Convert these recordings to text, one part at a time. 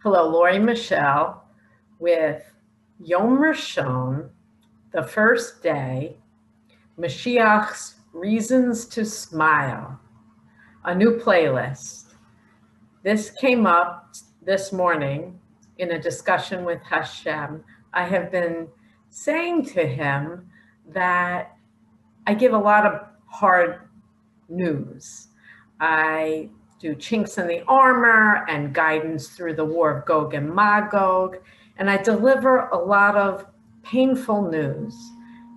Hello, Lori Michelle with Yom Rishon, the first day, Mashiach's Reasons to Smile, a new playlist. This came up this morning in a discussion with Hashem. I have been saying to him that I give a lot of hard news. I do chinks in the armor and guidance through the war of Gog and Magog, and I deliver a lot of painful news.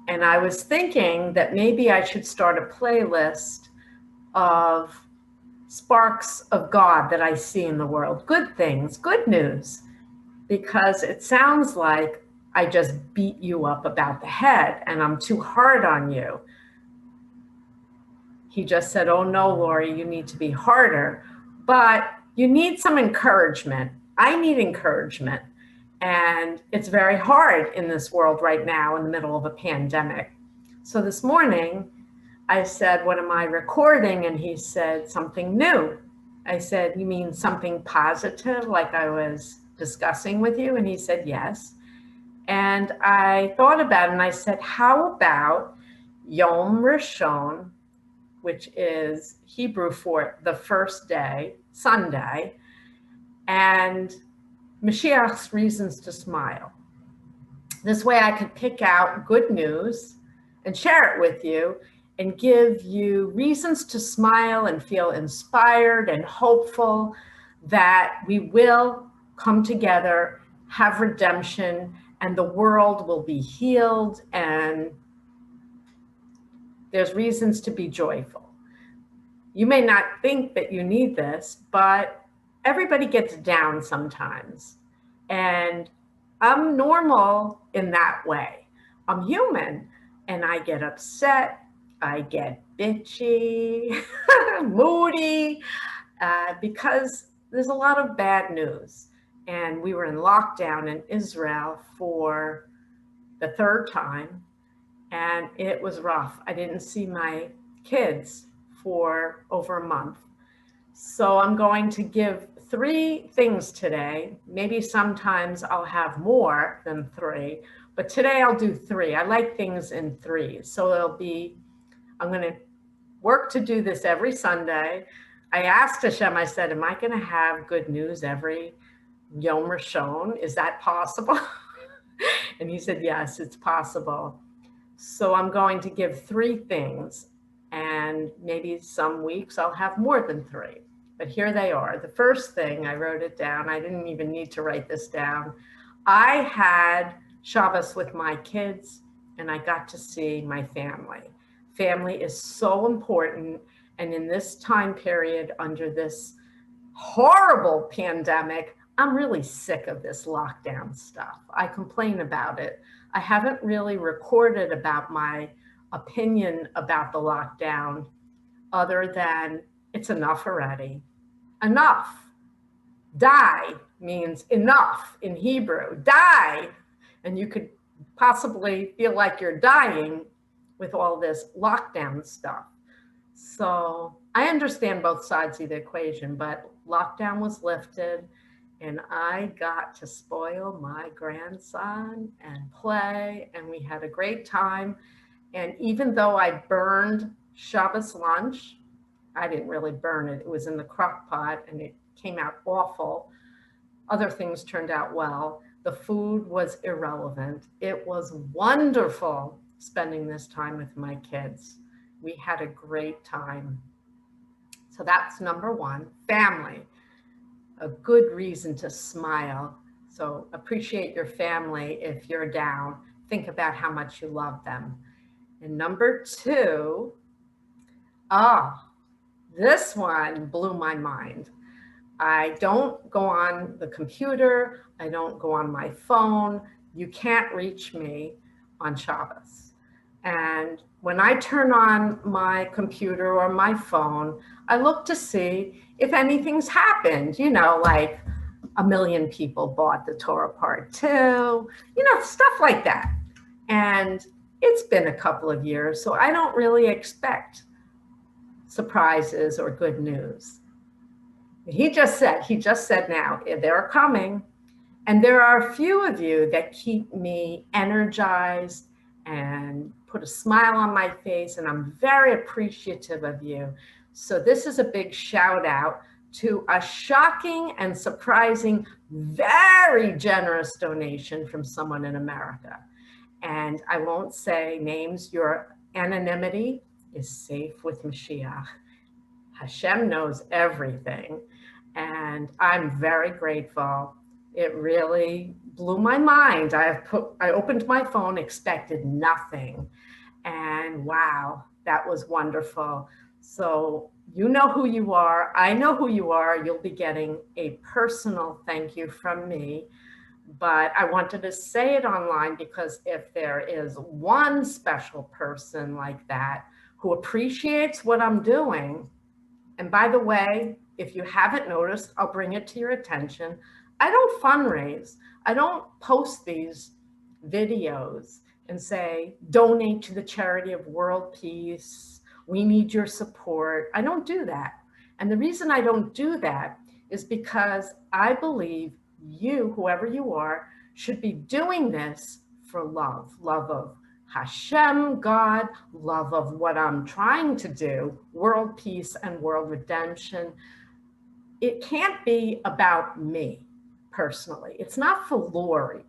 And I was thinking that maybe I should start a playlist of sparks of God that I see in the world, good things, good news, because it sounds like I just beat you up about the head and I'm too hard on you. He just said, oh no, Lori, you need to be harder, but you need some encouragement. I need encouragement. And it's very hard in this world right now in the middle of a pandemic. So this morning I said, what am I recording? And he said, something new. I said, you mean something positive like I was discussing with you? And he said, yes. And I thought about it and I said, how about Yom Rishon, which is Hebrew for the first day, Sunday, and Mashiach's Reasons to Smile. This way I could pick out good news and share it with you and give you reasons to smile and feel inspired and hopeful that we will come together, have redemption, and the world will be healed, and there's reasons to be joyful. You may not think that you need this, but everybody gets down sometimes. And I'm normal in that way. I'm human and I get upset, I get bitchy, moody, because there's a lot of bad news. And we were in lockdown in Israel for the third time. And it was rough. I didn't see my kids for over a month. So I'm going to give 3 things today. Maybe sometimes I'll have more than 3, but today I'll do 3. I like things in 3s. So I'm going to work to do this every Sunday. I asked Hashem, I said, am I going to have good news every Yom Rishon? Is that possible? And he said, yes, it's possible. So I'm going to give 3 things, and maybe some weeks I'll have more than 3, but here they are. The first thing, I wrote it down. I didn't even need to write this down. I had Shabbos with my kids and I got to see my family. Family is so important. And in this time period, under this horrible pandemic, I'm really sick of this lockdown stuff. I complain about it. I haven't really recorded about my opinion about the lockdown other than it's enough already. Enough. Die means enough in Hebrew. Die. And you could possibly feel like you're dying with all this lockdown stuff. So I understand both sides of the equation, but lockdown was lifted and I got to spoil my grandson and play, and we had a great time. And even though I burned Shabbos lunch, I didn't really burn it. It was in the crock pot and it came out awful. Other things turned out well. The food was irrelevant. It was wonderful spending this time with my kids. We had a great time. So that's number 1, family. A good reason to smile. So appreciate your family if you're down. Think about how much you love them. And number 2, this one blew my mind. I don't go on the computer. I don't go on my phone. You can't reach me on Shabbos. And when I turn on my computer or my phone, I look to see if anything's happened, like 1 million people bought the Torah Part 2, stuff like that. And it's been a couple of years, so I don't really expect surprises or good news. He just said now, they're coming. And there are a few of you that keep me energized and put a smile on my face, and I'm very appreciative of you. So this is a big shout out to a shocking and surprising, very generous donation from someone in America. And I won't say names. Your anonymity is safe with Mashiach. Hashem knows everything. And I'm very grateful. It really blew my mind. I opened my phone, expected nothing. And wow, that was wonderful. So you know who you are. I know who you are. You'll be getting a personal thank you from me. But I wanted to say it online because if there is one special person like that who appreciates what I'm doing, and by the way, if you haven't noticed, I'll bring it to your attention. I don't fundraise. I don't post these videos and say, donate to the charity of world peace. We need your support. I don't do that. And the reason I don't do that is because I believe you, whoever you are, should be doing this for love of Hashem, God, love of what I'm trying to do, world peace and world redemption. It can't be about me personally. It's not for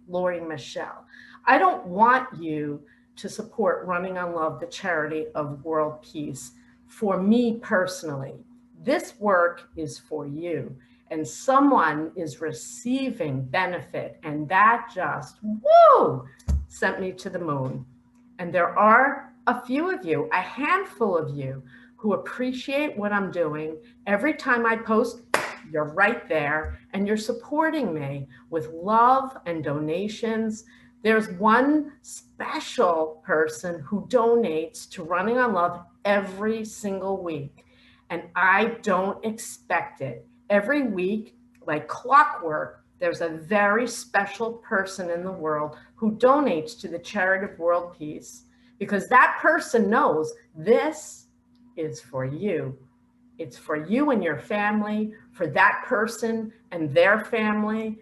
Lori Michelle. I don't want you to support Running on Love, the charity of world peace, for me personally. This work is for you, and someone is receiving benefit, and that just, woo, sent me to the moon. And there are a few of you, a handful of you, who appreciate what I'm doing. Every time I post, you're right there, and you're supporting me with love and donations. There's one special person who donates to Running on Love every single week, and I don't expect it. Every week, like clockwork, there's a very special person in the world who donates to the charity of world peace, because that person knows this is for you. It's for you and your family, for that person and their family.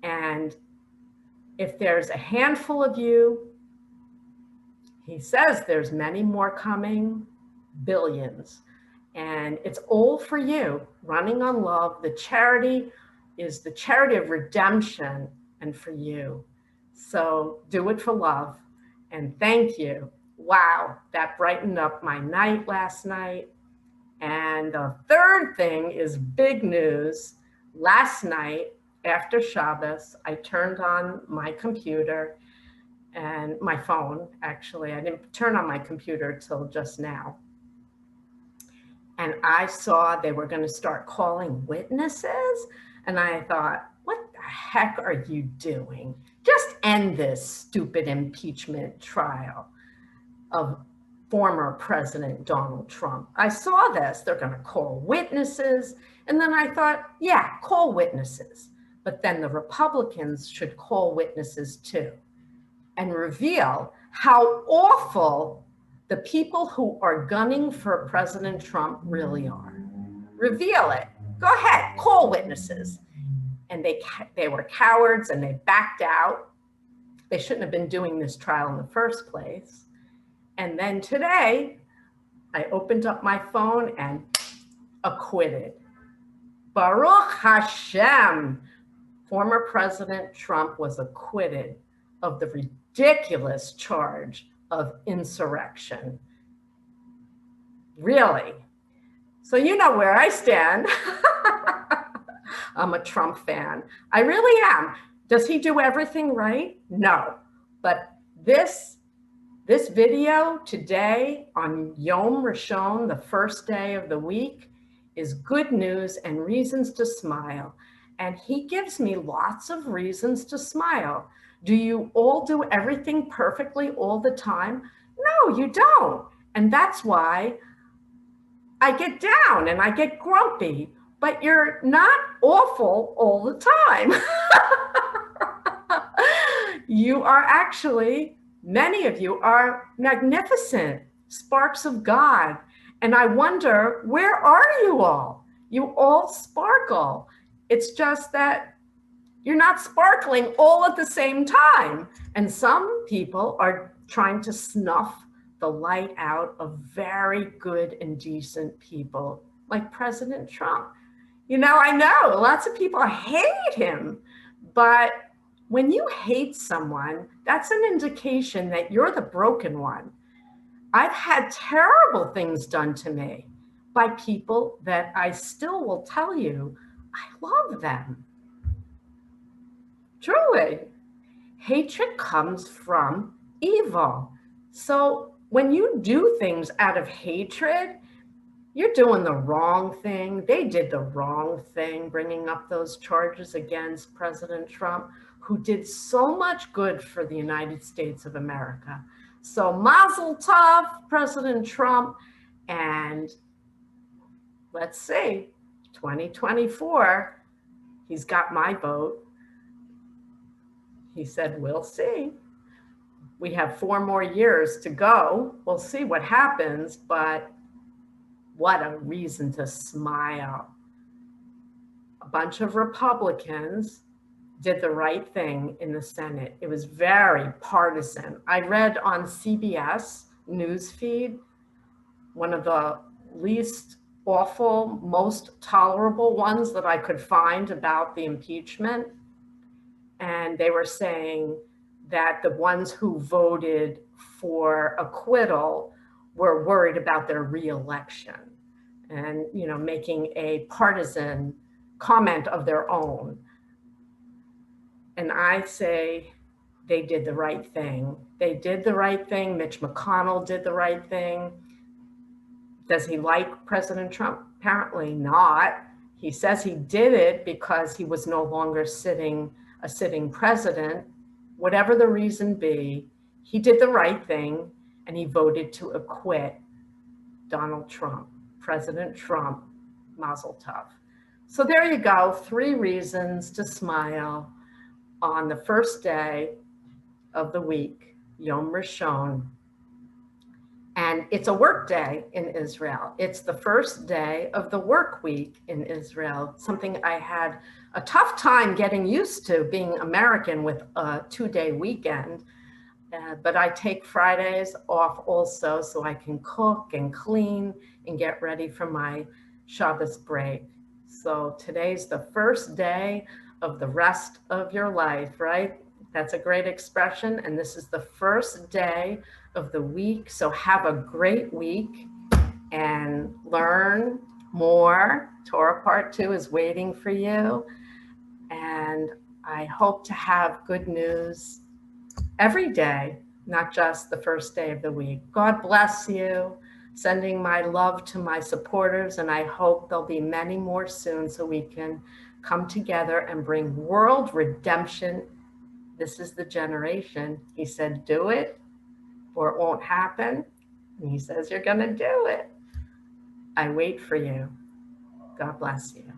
And if there's a handful of you, he says there's many more coming, billions. And it's all for you. Running on Love, the charity is the charity of redemption and for you. So do it for love. And thank you. Wow, that brightened up my night last night. And the third thing is big news. Last night, after Shabbos, I turned on my computer and my phone, actually. I didn't turn on my computer till just now. And I saw they were going to start calling witnesses. And I thought, what the heck are you doing? Just end this stupid impeachment trial of former President Donald Trump. I saw this, they're going to call witnesses. And then I thought, yeah, call witnesses. But then the Republicans should call witnesses too and reveal how awful the people who are gunning for President Trump really are. Reveal it. Go ahead, call witnesses. And they were cowards and they backed out. They shouldn't have been doing this trial in the first place. And then today, I opened up my phone and acquitted. Baruch Hashem. Former President Trump was acquitted of the ridiculous charge of insurrection. Really? So you know where I stand. I'm a Trump fan. I really am. Does he do everything right? No. But this video today on Yom Rishon, the first day of the week, is good news and reasons to smile. And he gives me lots of reasons to smile. Do you all do everything perfectly all the time? No, you don't. And that's why I get down and I get grumpy, but you're not awful all the time. You are actually, many of you are magnificent sparks of God. And I wonder, where are you all? You all sparkle. It's just that you're not sparkling all at the same time. And some people are trying to snuff the light out of very good and decent people, like President Trump. I know lots of people hate him, but when you hate someone, that's an indication that you're the broken one. I've had terrible things done to me by people that I still will tell you, I love them. Truly. Hatred comes from evil. So when you do things out of hatred, you're doing the wrong thing. They did the wrong thing, bringing up those charges against President Trump, who did so much good for the United States of America. So mazel tov, President Trump. And let's see, 2024, he's got my vote. He said, we'll see. We have 4 more years to go. We'll see what happens, but what a reason to smile. A bunch of Republicans did the right thing in the Senate. It was very partisan. I read on CBS news feed, one of the least awful, most tolerable ones that I could find about the impeachment. And they were saying that the ones who voted for acquittal were worried about their reelection and, making a partisan comment of their own. And I say they did the right thing. They did the right thing. Mitch McConnell did the right thing. Does he like President Trump? Apparently not. He says he did it because he was no longer a sitting president. Whatever the reason be, he did the right thing and he voted to acquit Donald Trump, President Trump, mazel tov. So there you go, 3 reasons to smile on the first day of the week, Yom Rishon. And it's a work day in Israel. It's the first day of the work week in Israel, something I had a tough time getting used to, being American with a 2-day weekend. But I take Fridays off also so I can cook and clean and get ready for my Shabbos break. So today's the first day of the rest of your life, right? That's a great expression. And this is the first day of the week. So have a great week and learn more. Torah Part 2 is waiting for you. And I hope to have good news every day, not just the first day of the week. God bless you. Sending my love to my supporters, and I hope there'll be many more soon so we can come together and bring world redemption. This is the generation. He said, do it or it won't happen. And he says, you're going to do it. I wait for you. God bless you.